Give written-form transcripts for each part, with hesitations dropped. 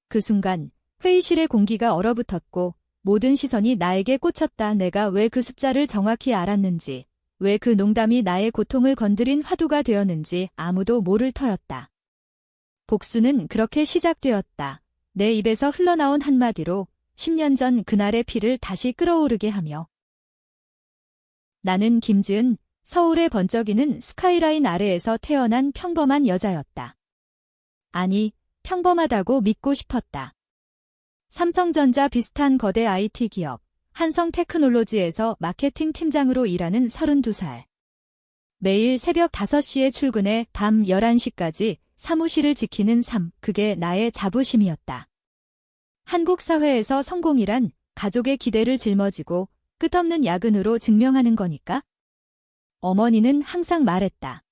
그 순간 회의실의 공기가 얼어붙었고 모든 시선이 나에게 꽂혔다. 내가 왜 그 숫자를 정확히 알았는지, 왜 그 농담이 나의 고통을 건드린 화두가 되었는지 아무도 모를 터였다. 복수는 그렇게 시작되었다. 내 입에서 흘러나온 한마디로 10년 전 그날의 피를 다시 끓어오르게 하며. 나는 김지은, 서울의 번쩍이는 스카이라인 아래에서 태어난 평범한 여자였다. 아니, 평범하다고 믿고 싶었다. 삼성전자 비슷한 거대 IT 기업, 한성테크놀로지에서 마케팅 팀장으로 일하는 32살. 매일 새벽 5시에 출근해 밤 11시까지 사무실을 지키는 삶, 그게 나의 자부심이었다. 한국 사회에서 성공이란 가족의 기대를 짊어지고 끝없는 야근으로 증명하는 거니까? 어머니는 항상 말했다.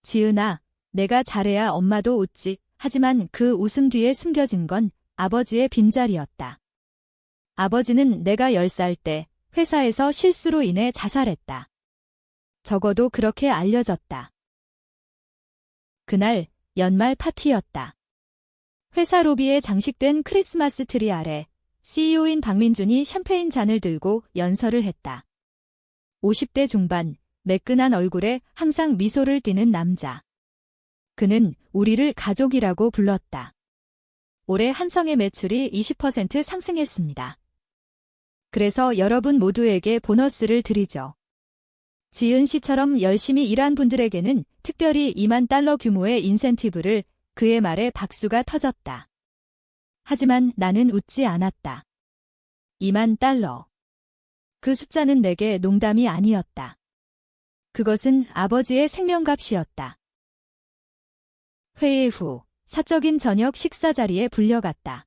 지은아, 내가 잘해야 엄마도 웃지. 하지만 그 웃음 뒤에 숨겨진 건 아버지의 빈자리였다. 아버지는 내가 10살 때 회사에서 실수로 인해 자살했다. 적어도 그렇게 알려졌다. 그날 연말 파티였다. 회사 로비에 장식된 크리스마스 트리 아래 CEO인 박민준이 샴페인 잔을 들고 연설을 했다. 50대 중반, 매끈한 얼굴에 항상 미소를 띠는 남자. 그는 우리를 가족이라고 불렀다. 올해 한성의 매출이 20% 상승했습니다. 그래서 여러분 모두에게 보너스를 드리죠. 지은 씨처럼 열심히 일한 분들에게는 특별히 2만 달러 규모의 인센티브를. 그의 말에 박수가 터졌다. 하지만 나는 웃지 않았다. 2만 달러. 그 숫자는 내게 농담이 아니었다. 그것은 아버지의 생명값이었다. 회의 후 사적인 저녁 식사 자리에 불려갔다.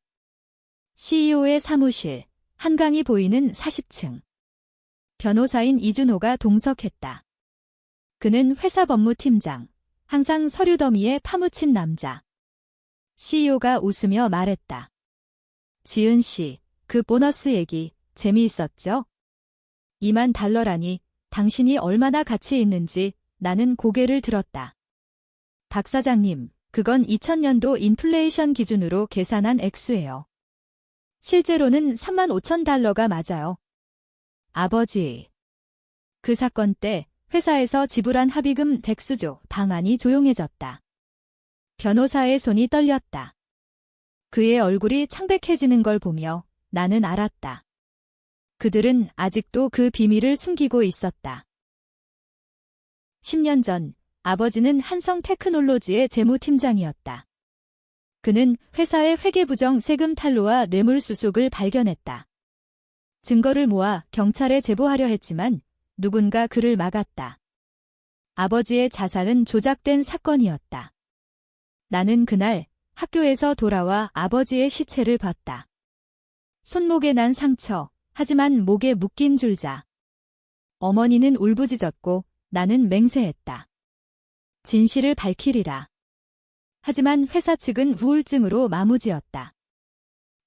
CEO의 사무실, 한강이 보이는 40층. 변호사인 이준호가 동석했다. 그는 회사 법무팀장, 항상 서류 더미에 파묻힌 남자. CEO가 웃으며 말했다. 지은 씨, 그 보너스 얘기 재미있었죠? 2만 달러라니 당신이 얼마나 가치 있는지. 나는 고개를 들었다. 박 사장님, 그건 2000년도 인플레이션 기준으로 계산한 액수예요. 실제로는 3만 5천 달러가 맞아요. 아버지. 그 사건 때 회사에서 지불한 합의금 덱수조 방안이 조용해졌다. 변호사의 손이 떨렸다. 그의 얼굴이 창백해지는 걸 보며 나는 알았다. 그들은 아직도 그 비밀을 숨기고 있었다. 10년 전 아버지는 한성테크놀로지의 재무팀장이었다. 그는 회사의 회계부정 세금 탈루와 뇌물수수를 발견했다. 증거를 모아 경찰에 제보하려 했지만 누군가 그를 막았다. 아버지의 자살은 조작된 사건이었다. 나는 그날 학교에서 돌아와 아버지의 시체를 봤다. 손목에 난 상처, 하지만 목에 묶인 줄자. 어머니는 울부짖었고 나는 맹세했다. 진실을 밝히리라. 하지만 회사 측은 우울증으로 마무지었다.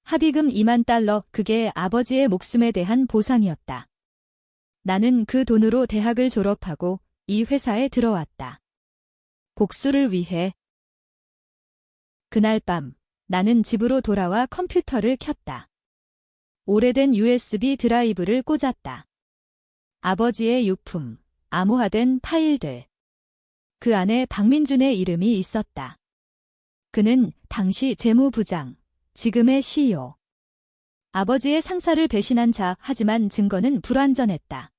합의금 2만 달러, 그게 아버지의 목숨에 대한 보상이었다. 나는 그 돈으로 대학을 졸업하고 이 회사에 들어왔다. 복수를 위해. 그날 밤 나는 집으로 돌아와 컴퓨터를 켰다. 오래된 USB 드라이브를 꽂았다. 아버지의 유품, 암호화된 파일들. 그 안에 박민준의 이름이 있었다. 그는 당시 재무부장, 지금의 CEO. 아버지의 상사를 배신한 자, 하지만 증거는 불완전했다.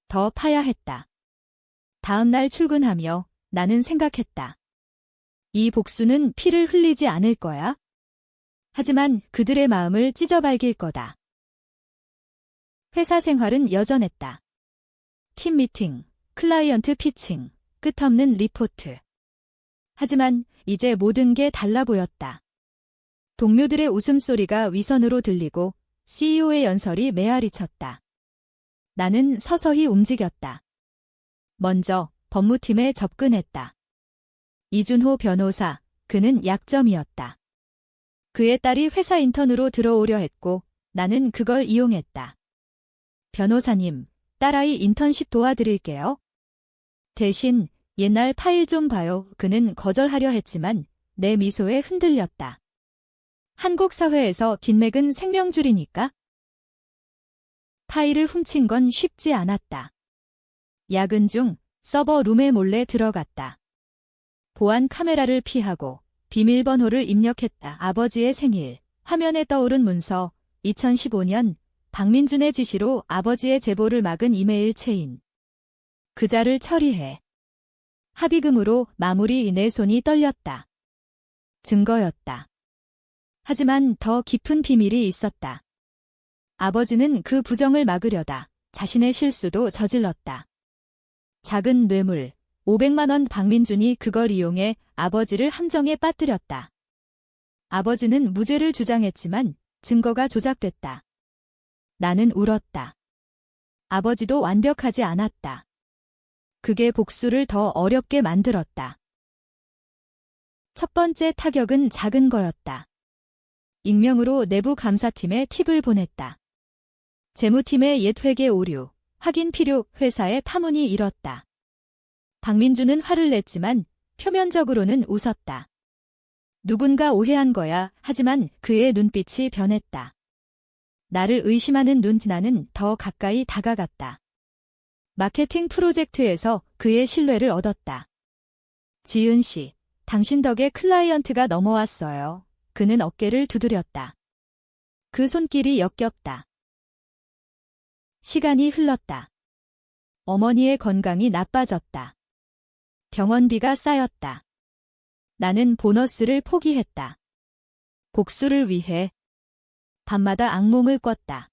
더 파야 했다. 다음 날 출근하며 나는 생각했다. 이 복수는 피를 흘리지 않을 거야. 하지만 그들의 마음을 찢어발길 거다. 회사 생활은 여전했다. 팀 미팅, 클라이언트 피칭, 끝없는 리포트. 하지만 이제 모든 게 달라 보였다. 동료들의 웃음소리가 위선으로 들리고 CEO의 연설이 메아리 쳤다. 나는 서서히 움직였다. 먼저 법무팀에 접근했다. 이준호 변호사, 그는 약점이었다. 그의 딸이 회사 인턴으로 들어오려 했고 나는 그걸 이용했다. 변호사님, 딸아이 인턴십 도와드릴게요. 대신 옛날 파일 좀 봐요. 그는 거절하려 했지만 내 미소에 흔들렸다. 한국 사회에서 빈맥은 생명줄이니까? 파일을 훔친 건 쉽지 않았다. 야근 중 서버 룸에 몰래 들어갔다. 보안 카메라를 피하고 비밀번호를 입력했다. 아버지의 생일, 화면에 떠오른 문서, 2015년 박민준의 지시로 아버지의 제보를 막은 이메일 체인. 그자를 처리해. 합의금으로 마무리. 내 손이 떨렸다. 증거였다. 하지만 더 깊은 비밀이 있었다. 아버지는 그 부정을 막으려다 자신의 실수도 저질렀다. 작은 뇌물, 500만 원. 박민준이 그걸 이용해 아버지를 함정에 빠뜨렸다. 아버지는 무죄를 주장했지만 증거가 조작됐다. 나는 울었다. 아버지도 완벽하지 않았다. 그게 복수를 더 어렵게 만들었다. 첫 번째 타격은 작은 거였다. 익명으로 내부 감사팀에 팁을 보냈다. 재무팀의 옛 회계 오류, 확인 필요. 회사의 파문이 일었다. 박민준은 화를 냈지만 표면적으로는 웃었다. 누군가 오해한 거야. 하지만 그의 눈빛이 변했다. 나를 의심하는 눈. 나는 더 가까이 다가갔다. 마케팅 프로젝트에서 그의 신뢰를 얻었다. 지은 씨, 당신 덕에 클라이언트가 넘어왔어요. 그는 어깨를 두드렸다. 그 손길이 역겹다. 시간이 흘렀다. 어머니의 건강이 나빠졌다. 병원비가 쌓였다. 나는 보너스를 포기했다. 복수를 위해 밤마다 악몽을 꿨다.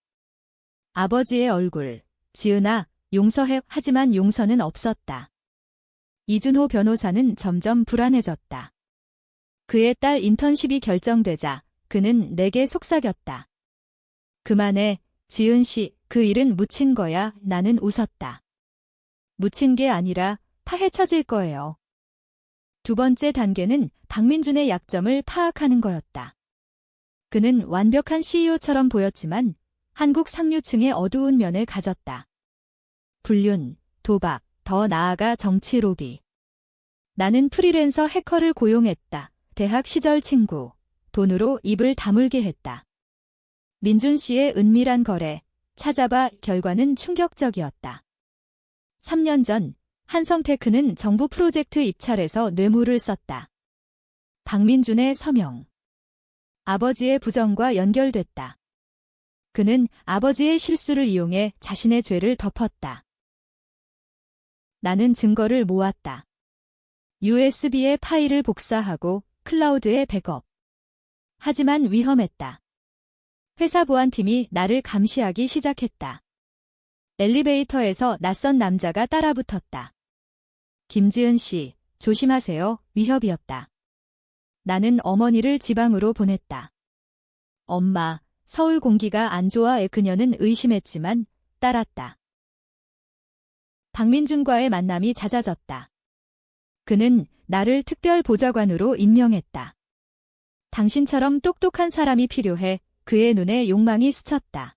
아버지의 얼굴, 지은아, 용서해. 하지만 용서는 없었다. 이준호 변호사는 점점 불안해졌다. 그의 딸 인턴십이 결정되자 그는 내게 속삭였다. 그만해, 지은 씨, 그 일은 묻힌 거야. 나는 웃었다. 묻힌 게 아니라 파헤쳐질 거예요. 두 번째 단계는 박민준의 약점을 파악하는 거였다. 그는 완벽한 CEO처럼 보였지만 한국 상류층의 어두운 면을 가졌다. 불륜, 도박, 더 나아가 정치 로비. 나는 프리랜서 해커를 고용했다. 대학 시절 친구. 돈으로 입을 다물게 했다. 민준 씨의 은밀한 거래. 찾아봐. 결과는 충격적이었다. 3년 전 한성테크는 정부 프로젝트 입찰에서 뇌물을 썼다. 박민준의 서명. 아버지의 부정과 연결됐다. 그는 아버지의 실수를 이용해 자신의 죄를 덮었다. 나는 증거를 모았다. USB에 파일을 복사하고 클라우드에 백업. 하지만 위험했다. 회사 보안팀이 나를 감시하기 시작했다. 엘리베이터에서 낯선 남자가 따라붙었다. 김지은 씨, 조심하세요. 위협이었다. 나는 어머니를 지방으로 보냈다. 엄마, 서울 공기가 안 좋아. 그녀는 의심했지만 따랐다. 박민준과의 만남이 잦아졌다. 그는 나를 특별 보좌관으로 임명했다. 당신처럼 똑똑한 사람이 필요해. 그의 눈에 욕망이 스쳤다.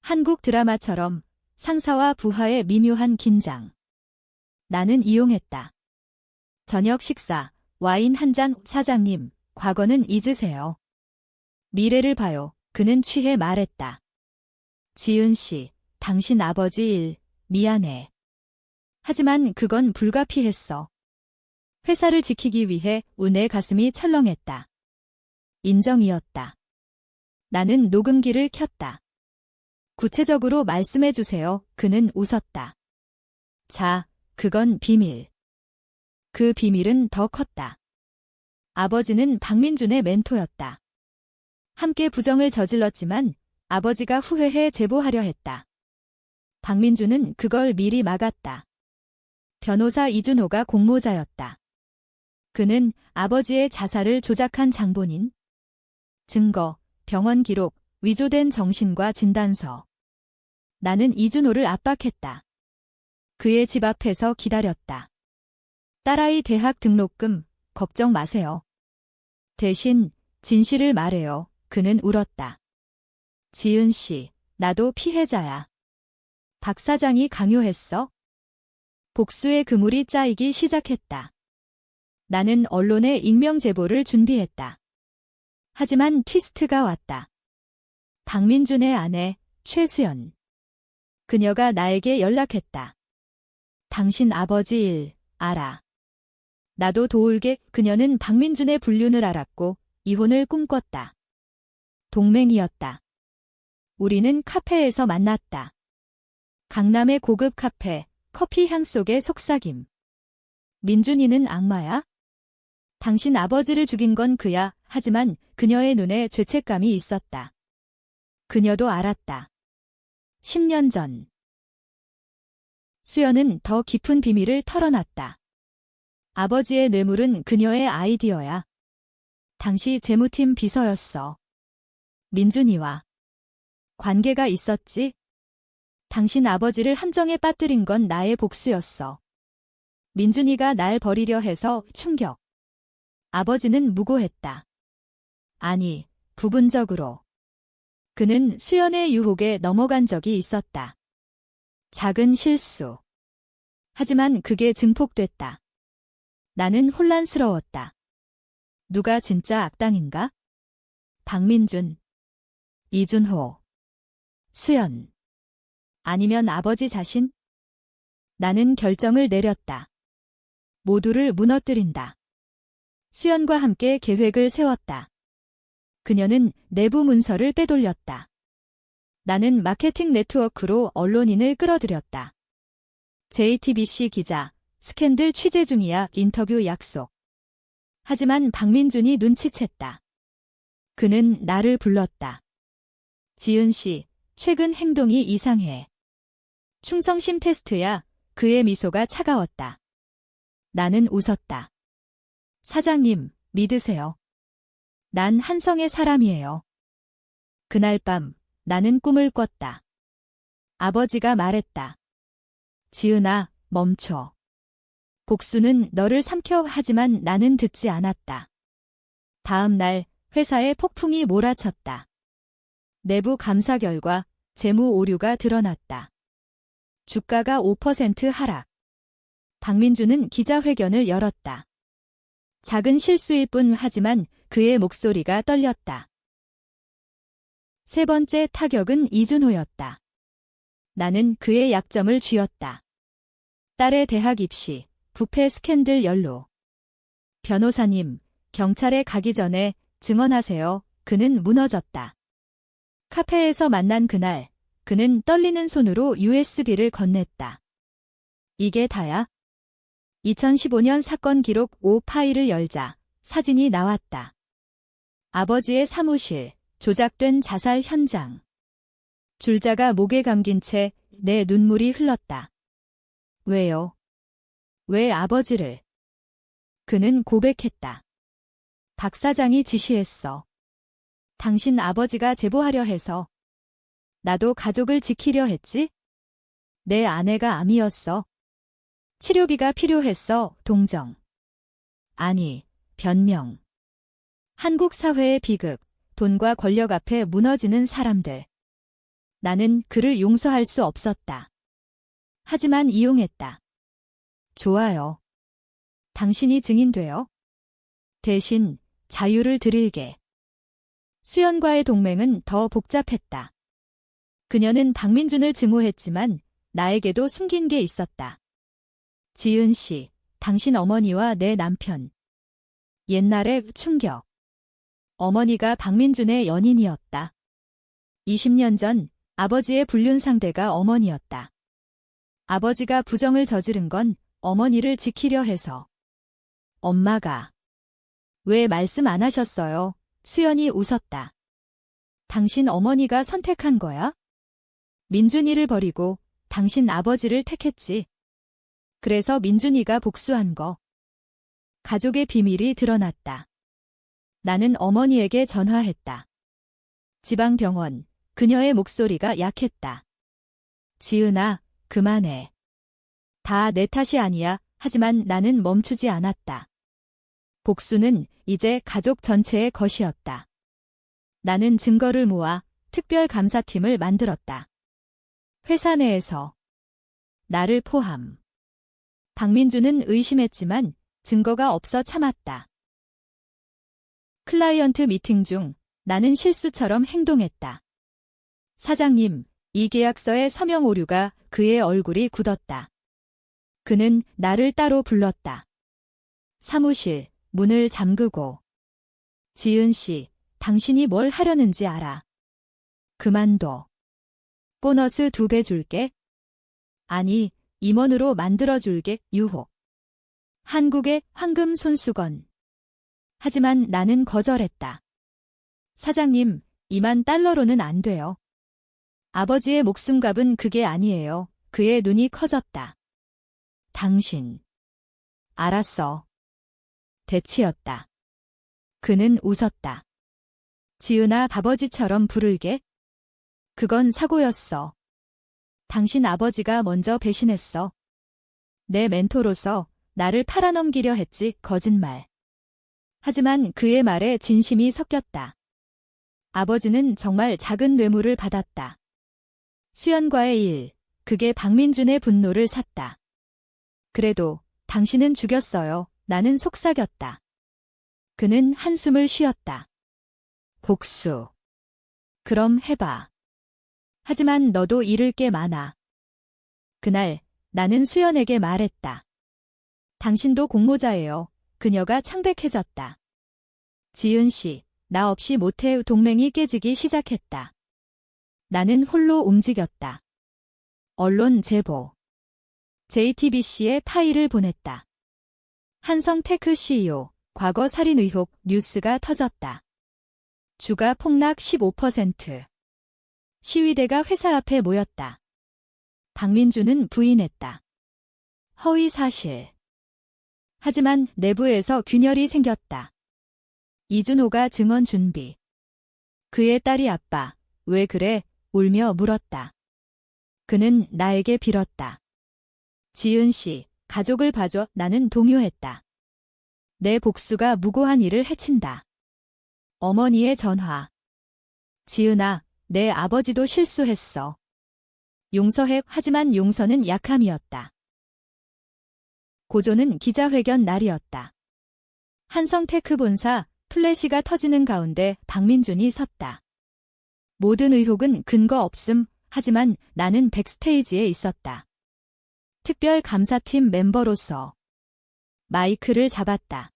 한국 드라마처럼 상사와 부하의 미묘한 긴장. 나는 이용했다. 저녁 식사, 와인 한 잔. 사장님, 과거는 잊으세요. 미래를 봐요. 그는 취해 말했다. 지은 씨, 당신 아버지 일, 미안해. 하지만 그건 불가피했어. 회사를 지키기 위해 내 가슴이 철렁했다. 인정이었다. 나는 녹음기를 켰다. 구체적으로 말씀해 주세요. 그는 웃었다. 자, 그건 비밀. 그 비밀은 더 컸다. 아버지는 박민준의 멘토였다. 함께 부정을 저질렀지만 아버지가 후회해 제보하려 했다. 박민준은 그걸 미리 막았다. 변호사 이준호가 공모자였다. 그는 아버지의 자살을 조작한 장본인, 증거, 병원 기록, 위조된 정신과 진단서. 나는 이준호를 압박했다. 그의 집 앞에서 기다렸다. 딸아이 대학 등록금, 걱정 마세요. 대신 진실을 말해요. 그는 울었다. 지은 씨, 나도 피해자야. 박 사장이 강요했어? 복수의 그물이 짜이기 시작했다. 나는 언론에 익명 제보를 준비했다. 하지만 트위스트가 왔다. 박민준의 아내 최수연. 그녀가 나에게 연락했다. 당신 아버지 일 알아. 나도 도울게. 그녀는 박민준의 불륜을 알았고 이혼을 꿈꿨다. 동맹이었다. 우리는 카페에서 만났다. 강남의 고급 카페, 커피 향 속의 속삭임. 민준이는 악마야? 당신 아버지를 죽인 건 그야. 하지만 그녀의 눈에 죄책감이 있었다. 그녀도 알았다. 10년 전. 수연은 더 깊은 비밀을 털어놨다. 아버지의 뇌물은 그녀의 아이디어야. 당시 재무팀 비서였어. 민준이와 관계가 있었지? 당신 아버지를 함정에 빠뜨린 건 나의 복수였어. 민준이가 날 버리려 해서 충격. 아버지는 무고했다. 아니, 부분적으로. 그는 수연의 유혹에 넘어간 적이 있었다. 작은 실수. 하지만 그게 증폭됐다. 나는 혼란스러웠다. 누가 진짜 악당인가? 박민준, 이준호, 수연. 아니면 아버지 자신? 나는 결정을 내렸다. 모두를 무너뜨린다. 수연과 함께 계획을 세웠다. 그녀는 내부 문서를 빼돌렸다. 나는 마케팅 네트워크로 언론인을 끌어들였다. JTBC 기자, 스캔들 취재 중이야. 인터뷰 약속. 하지만 박민준이 눈치챘다. 그는 나를 불렀다. 지은 씨, 최근 행동이 이상해. 충성심 테스트야. 그의 미소가 차가웠다. 나는 웃었다. 사장님, 믿으세요. 난 한성의 사람이에요. 그날 밤 나는 꿈을 꿨다. 아버지가 말했다. 지은아, 멈춰. 복수는 너를 삼켜. 하지만 나는 듣지 않았다. 다음 날 회사에 폭풍이 몰아쳤다. 내부 감사 결과 재무 오류가 드러났다. 주가가 5% 하락. 박민준은 기자회견을 열었다. 작은 실수일 뿐. 하지만 그의 목소리가 떨렸다. 세 번째 타격은 이준호였다. 나는 그의 약점을 쥐었다. 딸의 대학 입시, 부패 스캔들 연루. 변호사님, 경찰에 가기 전에 증언하세요. 그는 무너졌다. 카페에서 만난 그날, 그는 떨리는 손으로 USB를 건넸다. 이게 다야? 2015년 사건 기록 5 파일을 열자 사진이 나왔다. 아버지의 사무실, 조작된 자살 현장. 줄자가 목에 감긴 채 내 눈물이 흘렀다. 왜요? 왜 아버지를? 그는 고백했다. 박 사장이 지시했어. 당신 아버지가 제보하려 해서. 나도 가족을 지키려 했지? 내 아내가 암이었어. 치료비가 필요했어. 동정. 아니, 변명. 한국 사회의 비극, 돈과 권력 앞에 무너지는 사람들. 나는 그를 용서할 수 없었다. 하지만 이용했다. 좋아요. 당신이 증인되어. 대신 자유를 드릴게. 수연과의 동맹은 더 복잡했다. 그녀는 박민준을 증오했지만 나에게도 숨긴 게 있었다. 지은 씨, 당신 어머니와 내 남편. 옛날의 충격. 어머니가 박민준의 연인이었다. 20년 전 아버지의 불륜 상대가 어머니였다. 아버지가 부정을 저지른 건 어머니를 지키려 해서. 엄마가. 왜 말씀 안 하셨어요? 수연이 웃었다. 당신 어머니가 선택한 거야? 민준이를 버리고 당신 아버지를 택했지. 그래서 민준이가 복수한 거. 가족의 비밀이 드러났다. 나는 어머니에게 전화했다. 지방병원, 그녀의 목소리가 약했다. 지은아, 그만해. 다 내 탓이 아니야. 하지만 나는 멈추지 않았다. 복수는 이제 가족 전체의 것이었다. 나는 증거를 모아 특별감사팀을 만들었다. 회사 내에서. 나를 포함. 박민준은 의심했지만 증거가 없어 참았다. 클라이언트 미팅 중 나는 실수처럼 행동했다. 사장님, 이 계약서에 서명 오류가. 그의 얼굴이 굳었다. 그는 나를 따로 불렀다. 사무실 문을 잠그고. 지은 씨, 당신이 뭘 하려는지 알아. 그만둬. 보너스 2배 줄게. 아니, 임원으로 만들어줄게. 유혹. 한국의 황금 손수건. 하지만 나는 거절했다. 사장님, $20,000로는 안 돼요. 아버지의 목숨값은 그게 아니에요. 그의 눈이 커졌다. 당신. 알았어. 대치였다. 그는 웃었다. 지은아, 아버지처럼 부를게. 그건 사고였어. 당신 아버지가 먼저 배신했어. 내 멘토로서 나를 팔아넘기려 했지. 거짓말. 하지만 그의 말에 진심이 섞였다. 아버지는 정말 작은 뇌물을 받았다. 수연과의 일, 그게 박민준의 분노를 샀다. 그래도 당신은 죽였어요. 나는 속삭였다. 그는 한숨을 쉬었다. 복수. 그럼 해봐. 하지만 너도 잃을 게 많아. 그날 나는 수연에게 말했다. 당신도 공모자예요. 그녀가 창백해졌다. 지은 씨, 나 없이 못해. 동맹이 깨지기 시작했다. 나는 홀로 움직였다. 언론 제보. JTBC에 파일을 보냈다. 한성테크 CEO, 과거 살인 의혹. 뉴스가 터졌다. 주가 폭락 15%. 시위대가 회사 앞에 모였다. 박민준은 부인했다. 허위 사실. 하지만 내부에서 균열이 생겼다. 이준호가 증언 준비. 그의 딸이 아빠, 왜 그래? 울며 물었다. 그는 나에게 빌었다. 지은 씨, 가족을 봐줘. 나는 동요했다. 내 복수가 무고한 일을 해친다. 어머니의 전화. 지은아, 내 아버지도 실수했어. 용서해. 하지만 용서는 약함이었다. 고조는 기자회견 날이었다. 한성테크 본사, 플래시가 터지는 가운데 박민준이 섰다. 모든 의혹은 근거 없음. 하지만 나는 백스테이지에 있었다. 특별감사팀 멤버로서 마이크를 잡았다.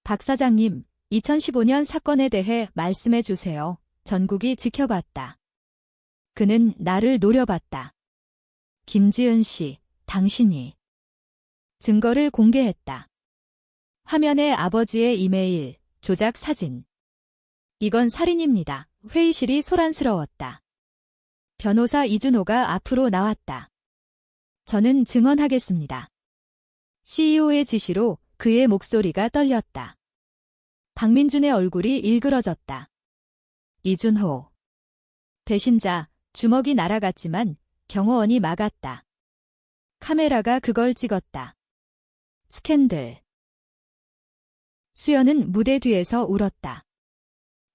박 사장님, 2015년 사건에 대해 말씀해 주세요. 전국이 지켜봤다. 그는 나를 노려봤다. 김지은 씨, 당신이 증거를 공개했다. 화면에 아버지의 이메일, 조작 사진. 이건 살인입니다. 회의실이 소란스러웠다. 변호사 이준호가 앞으로 나왔다. 저는 증언하겠습니다. CEO의 지시로 그의 목소리가 떨렸다. 박민준의 얼굴이 일그러졌다. 이준호. 배신자, 주먹이 날아갔지만 경호원이 막았다. 카메라가 그걸 찍었다. 스캔들. 수연은 무대 뒤에서 울었다.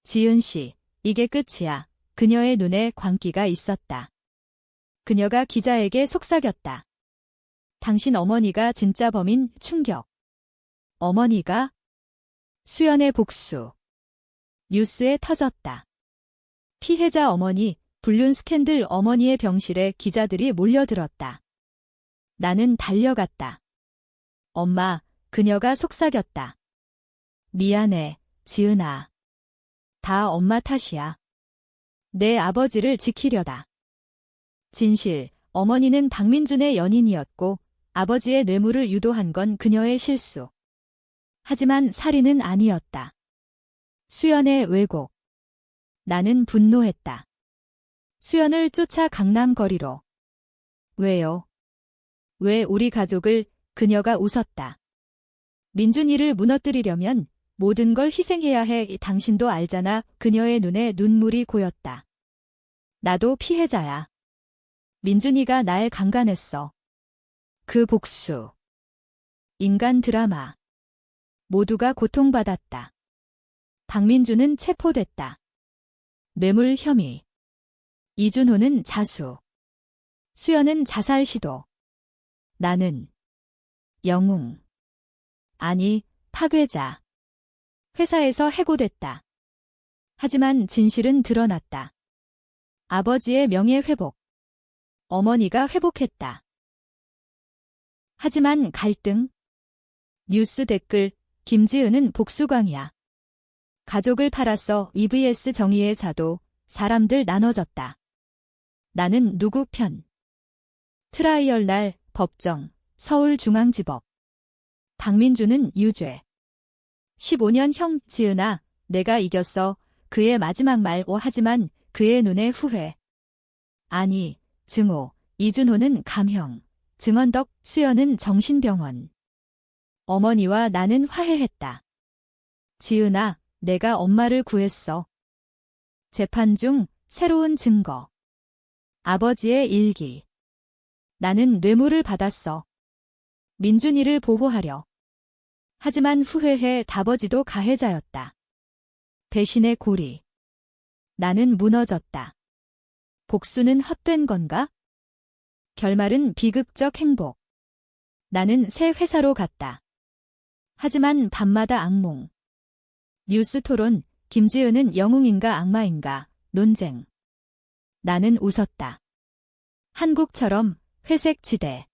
지은 씨, 이게 끝이야. 그녀의 눈에 광기가 있었다. 그녀가 기자에게 속삭였다. 당신 어머니가 진짜 범인. 충격. 어머니가? 수연의 복수. 뉴스에 터졌다. 피해자 어머니, 불륜 스캔들. 어머니의 병실에 기자들이 몰려들었다. 나는 달려갔다. 엄마, 그녀가 속삭였다. 미안해, 지은아. 다 엄마 탓이야. 내 아버지를 지키려다. 진실, 어머니는 박민준의 연인이었고 아버지의 뇌물을 유도한 건 그녀의 실수. 하지만 살인은 아니었다. 수연의 왜곡. 나는 분노했다. 수연을 쫓아 강남 거리로. 왜요? 왜 우리 가족을? 그녀가 웃었다. 민준이를 무너뜨리려면 모든 걸 희생해야 해. 당신도 알잖아. 그녀의 눈에 눈물이 고였다. 나도 피해자야. 민준이가 날 강간했어. 그 복수. 인간 드라마. 모두가 고통받았다. 박민준은 체포됐다. 뇌물 혐의. 이준호는 자수. 수연은 자살 시도. 나는 영웅. 아니, 파괴자. 회사에서 해고됐다. 하지만 진실은 드러났다. 아버지의 명예 회복. 어머니가 회복했다. 하지만 갈등. 뉴스 댓글, 김지은은 복수광이야. 가족을 팔았어. EVS 정의의 사도. 사람들 나눠졌다. 나는 누구 편? 트라이얼 날, 법정, 서울중앙지법. 박민주는 유죄. 15년형. 지은아, 내가 이겼어. 그의 마지막 말. 하지만 그의 눈에 후회. 아니, 증오. 이준호는 감형. 증언덕. 수연은 정신병원. 어머니와 나는 화해했다. 지은아, 내가 엄마를 구했어. 재판 중 새로운 증거. 아버지의 일기. 나는 뇌물을 받았어. 민준이를 보호하려. 하지만 후회해. 아버지도 가해자였다. 배신의 고리. 나는 무너졌다. 복수는 헛된 건가? 결말은 비극적 행복. 나는 새 회사로 갔다. 하지만 밤마다 악몽. 뉴스 토론. 김지은은 영웅인가 악마인가? 논쟁. 나는 웃었다. 한국처럼 회색 지대.